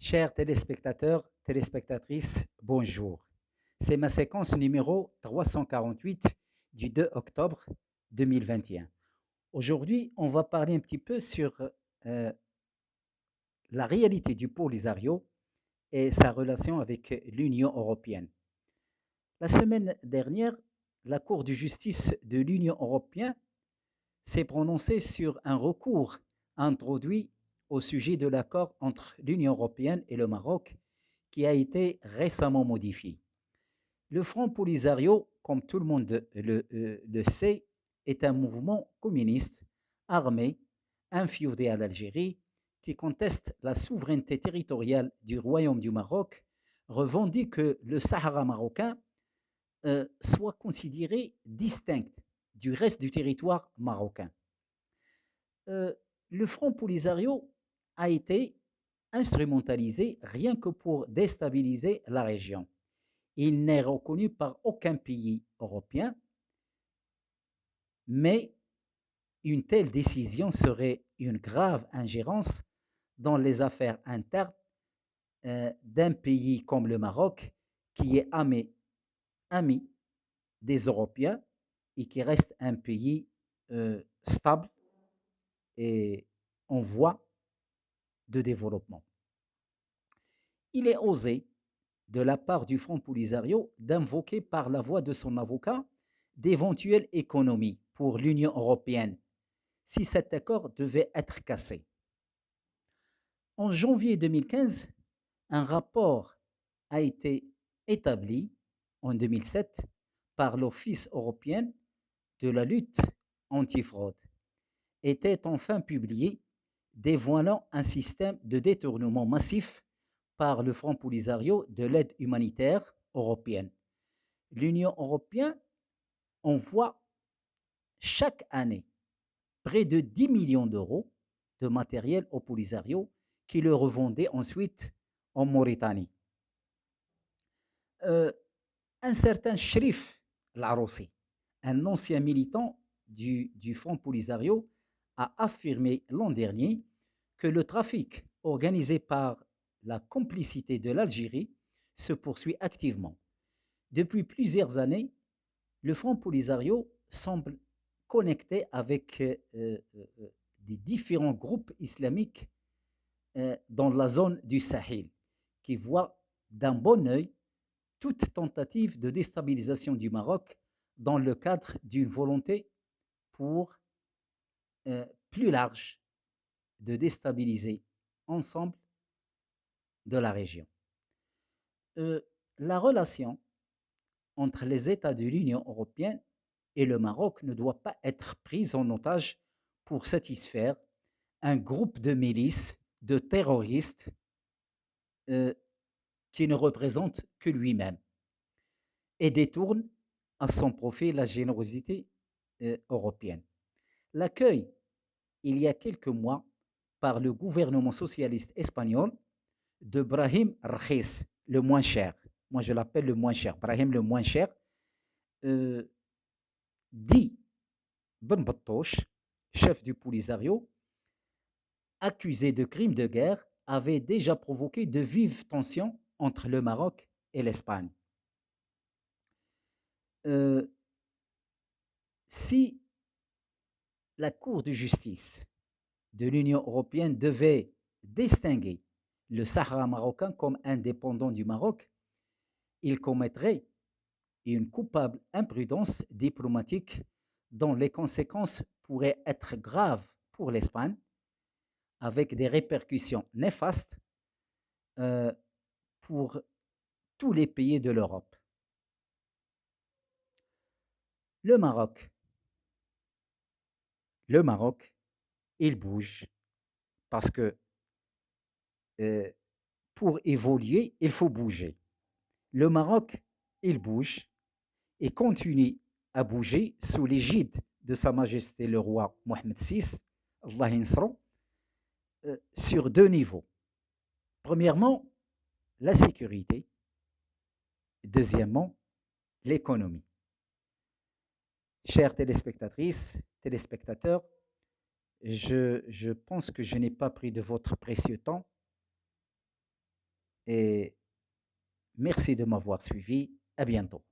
Chers téléspectateurs, téléspectatrices, bonjour. C'est ma séquence numéro 348 du 2 octobre 2021. Aujourd'hui, on va parler un petit peu sur euh, la réalité du Polisario et sa relation avec l'Union européenne. La semaine dernière, la Cour de justice de l'Union européenne s'est prononcée sur un recours introduit au sujet de l'accord entre l'Union européenne et le Maroc qui a été récemment modifié. Le Front Polisario, comme tout le monde le sait, est un mouvement communiste armé, inféodé à l'Algérie, qui conteste la souveraineté territoriale du Royaume du Maroc, revendique que le Sahara marocain soit considéré distinct du reste du territoire marocain. Euh, le Front Polisario a été instrumentalisé rien que pour déstabiliser la région. Il n'est reconnu par aucun pays européen, mais une telle décision serait une grave ingérence dans les affaires internes d'un pays comme le Maroc, qui est ami des Européens et qui reste un pays stable et en voie de développement. Il est osé de la part du Front Polisario d'invoquer par la voix de son avocat d'éventuelles économies pour l'Union européenne si cet accord devait être cassé. En janvier 2015, un rapport a été établi en 2007 par l'Office européen de la lutte antifraude. Était enfin publié dévoilant un système de détournement massif par le Front Polisario de l'aide humanitaire européenne. L'Union européenne envoie chaque année près de 10 millions d'euros de matériel au Polisario qui le revendait ensuite en Mauritanie. Euh, un certain Shrif Laroussi, un ancien militant du Front Polisario, a affirmé l'an dernier que le trafic organisé par la complicité de l'Algérie se poursuit activement. Depuis plusieurs années, le Front Polisario semble connecté avec des différents groupes islamiques dans la zone du Sahel, qui voient d'un bon œil toute tentative de déstabilisation du Maroc dans le cadre d'une volonté pour plus large de déstabiliser ensemble de la région. La relation entre les États de l'Union européenne et le Maroc ne doit pas être prise en otage pour satisfaire un groupe de milices, de terroristes euh, qui ne représente que lui-même et détourne à son profit la générosité européenne. L'accueil, il y a quelques mois, par le gouvernement socialiste espagnol de Brahim Rakhis, le moins cher. Moi, je l'appelle le moins cher. Brahim le moins cher, dit Ben Battouche, chef du Polisario, accusé de crimes de guerre, avait déjà provoqué de vives tensions entre le Maroc et l'Espagne. Si la Cour de justice de l'Union européenne devait distinguer le Sahara marocain comme indépendant du Maroc, il commettrait une coupable imprudence diplomatique dont les conséquences pourraient être graves pour l'Espagne, avec des répercussions néfastes pour tous les pays de l'Europe. Le Maroc, le Maroc, il bouge parce que pour évoluer, il faut bouger. Le Maroc, il bouge et continue à bouger sous l'égide de Sa Majesté le roi Mohamed VI, Allah Insro, sur deux niveaux. Premièrement, la sécurité. Deuxièmement, l'économie. Chères téléspectatrices, téléspectateurs, je pense que je n'ai pas pris de votre précieux temps et merci de m'avoir suivi. À bientôt.